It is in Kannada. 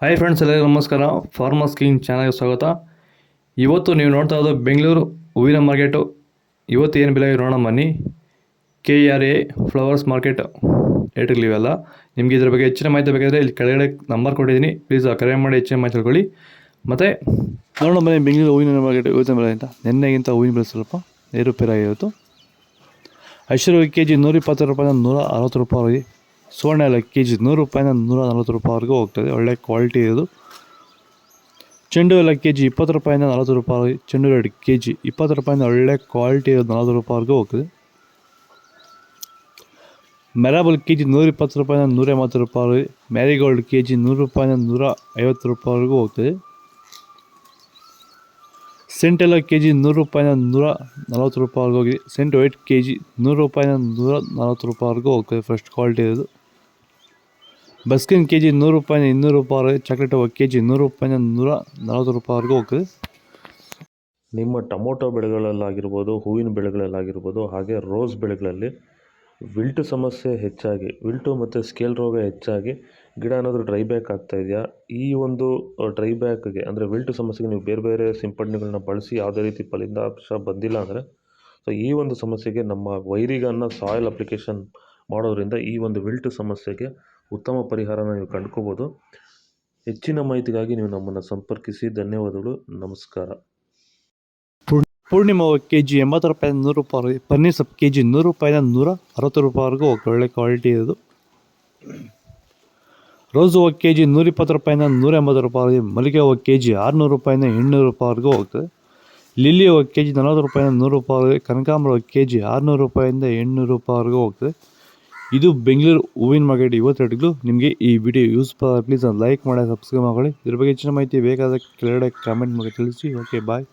ಹಾಯ್ ಫ್ರೆಂಡ್ಸ್, ಎಲ್ಲರಿಗೂ ನಮಸ್ಕಾರ. ಫಾರ್ಮರ್ಸ್ ಕಿಂಗ್ ಚಾನಲ್ಗೆ ಸ್ವಾಗತ. ಇವತ್ತು ನೀವು ನೋಡ್ತಾ ಇರೋದು ಬೆಂಗಳೂರು ಹೂವಿನ ಮಾರ್ಕೆಟು. ಇವತ್ತು ಏನು ಬೆಲೆ ನೋಡೋಣ ಬನ್ನಿ. KRA ಫ್ಲವರ್ಸ್ ಮಾರ್ಕೆಟ್ ರೇಟ್ಗಳಿವೆಲ್ಲ. ನಿಮಗೆ ಇದ್ರ ಬಗ್ಗೆ ಹೆಚ್ಚಿನ ಮಾಹಿತಿ ಬೇಕಾದರೆ ಇಲ್ಲಿ ಕೆಳಗಡೆ ನಂಬರ್ ಕೊಟ್ಟಿದ್ದೀನಿ, ಪ್ಲೀಸ್ ಕರೆ ಮಾಡಿ ಹೆಚ್ಚಿನ ಮಾಹಿತಿ ತಿಳ್ಕೊಳ್ಳಿ. ಮತ್ತು ನೋಡೋಣ ಬನ್ನಿ ಬೆಂಗಳೂರು ಹೂವಿನ ಮಾರ್ಕೆಟ್ ಇವತ್ತಿನ ಬೆಲೆ ಅಂತ. ನಿನ್ನೆಗಿಂತ ಹೂವಿನ ಬೆಲೆ ಸ್ವಲ್ಪ ಏರುಪೇರಾಗಿತ್ತು. ಐಶ್ವರ್ಯ KG 120 ರೂಪಾಯಿಂದ 160 ರೂಪಾಯಿ. ಸುವರ್ಣ ಎಲ್ಲ KG 100 ರೂಪಾಯಿಂದ 140 ರೂಪಾಯಿವರೆಗೂ ಹೋಗ್ತದೆ. ಒಳ್ಳೆ ಕ್ವಾಲಿಟಿ ಇರೋದು. ಚೆಂಡು ಎಲ್ಲ KG 20 ರೂಪಾಯಿಂದ 40 ರೂಪಾಯಿ. ಚೆಂಡು ರೇಟ್ KG 20 ರೂಪಾಯಿಂದ ಒಳ್ಳೆ ಕ್ವಾಲಿಟಿ ಇರೋದು 40 ರೂಪಾಯಿವರೆಗೂ ಹೋಗ್ತದೆ. ಮೆರಾಬಲ್ KG 120 ರೂಪಾಯಿಂದ 180 ರೂಪಾಯಿ. ಮ್ಯಾರಿಗೋಲ್ಡ್ KG 100 ರೂಪಾಯಿಂದ 150 ರೂಪಾಯಿವರೆಗೂ ಹೋಗ್ತದೆ. ಸೆಂಟ್ ಎಲ್ಲ KG 100 ರೂಪಾಯಿಂದ 140 ರೂಪಾಯಿವರೆಗೂ ಹೋಗಿದೆ. ಸೆಂಟ್ ವೈಟ್ KG 100 ರೂಪಾಯಿಂದ 140 ರೂಪಾಯಿವರೆಗೂ ಹೋಗ್ತದೆ. ಫಸ್ಟ್ ಕ್ವಾಲಿಟಿ ಇರೋದು. ಬಸ್ಕಿನ್ KG 100 ರೂಪಾಯಿಂದ 200 ರೂಪಾಯಿ. ಚಾಕ್ಲೇಟ್ ಹೂವು KG 100 ರೂಪಾಯಿಂದ 140 ರೂಪಾಯಿವರೆಗೂ ಹೋಗ್ತದೆ. ನಿಮ್ಮ ಟೊಮೊಟೊ ಬೆಳೆಗಳಲ್ಲಾಗಿರ್ಬೋದು, ಹೂವಿನ ಬೆಳೆಗಳಲ್ಲಾಗಿರ್ಬೋದು, ಹಾಗೆ ರೋಸ್ ಬೆಳೆಗಳಲ್ಲಿ ವಿಲ್ಟು ಸಮಸ್ಯೆ ಹೆಚ್ಚಾಗಿ, ವಿಲ್ಟು ಮತ್ತು ಸ್ಕೇಲ್ ರೋಗ ಹೆಚ್ಚಾಗಿ ಗಿಡ ಏನಾದರೂ ಡ್ರೈ ಬ್ಯಾಕ್ ಆಗ್ತಾಯಿದೆಯಾ? ಈ ಒಂದು ಡ್ರೈ ಬ್ಯಾಕ್ಗೆ ಅಂದರೆ ವಿಲ್ಟು ಸಮಸ್ಯೆಗೆ ನೀವು ಬೇರೆ ಬೇರೆ ಸಿಂಪಡಣೆಗಳನ್ನ ಬಳಸಿ ಯಾವುದೇ ರೀತಿ ಫಲಿತಾಂಶ ಬಂದಿಲ್ಲ ಅಂದರೆ, ಸೊ ಈ ಒಂದು ಸಮಸ್ಯೆಗೆ ನಮ್ಮ ವೈರಿಗನ್ನ ಸಾಯಿಲ್ ಅಪ್ಲಿಕೇಶನ್ ಮಾಡೋದ್ರಿಂದ ಈ ಒಂದು ವಿಲ್ಟು ಸಮಸ್ಯೆಗೆ ಉತ್ತಮ ಪರಿಹಾರನ ನೀವು ಕಂಡುಕೋಬೋದು. ಹೆಚ್ಚಿನ ಮಾಹಿತಿಗಾಗಿ ನೀವು ನಮ್ಮನ್ನು ಸಂಪರ್ಕಿಸಿ. ಧನ್ಯವಾದಗಳು, ನಮಸ್ಕಾರ. ಪೂರ್ಣಿಮಾ KG 80 ರೂಪಾಯಿಂದ 100 ರೂಪಾಯಿ. ಪನ್ನೀರ್ ಸೊಪ್ಪು KG 100 ರೂಪಾಯಿಂದ 160 ರೂಪಾಯಿವರೆಗೂ ಹೋಗ್ತದೆ. ಒಳ್ಳೆ ಕ್ವಾಲಿಟಿ ಇರೋದು. ರೋಸ್ ಹೂವು KG 120 ರೂಪಾಯಿಂದ 180 ರೂಪಾಯಿ. ಮಲ್ಲಿಗೆ ಹೂವು KG 600 ರೂಪಾಯಿಂದ 800 ರೂಪಾಯಿವರೆಗೂ ಹೋಗ್ತದೆ. ಲಿಲ್ಲಿ ಹೂವು KG 40 ರೂಪಾಯಿಂದ 100 ರೂಪಾಯಿ. ಕನಕಾಂಬರ ಹೂವು KG 600 ರೂಪಾಯಿಂದ 800 ರೂಪಾಯಿವರೆಗೂ ಹೋಗ್ತದೆ. ಇದು ಬೆಂಗಳೂರು ಹೂವಿನ ಮಾರ್ಕೆಟ್ ಇವತ್ತು ರೇಟ್ಗಳು. ನಿಮಗೆ ಈ ವಿಡಿಯೋ ಯೂಸ್ ಪ್ಲೀಸ್ ಲೈಕ್ ಮಾಡಿ, ಸಬ್ಸ್ಕ್ರೈಬ್ ಮಾಡಿ. ಇದ್ರ ಬಗ್ಗೆ ಹೆಚ್ಚಿನ ಮಾಹಿತಿ ಬೇಕಾದ ಕೆಳಗಡೆ ಕಾಮೆಂಟ್ ಮಾಡಿ ತಿಳಿಸಿ. ಓಕೆ, ಬಾಯ್.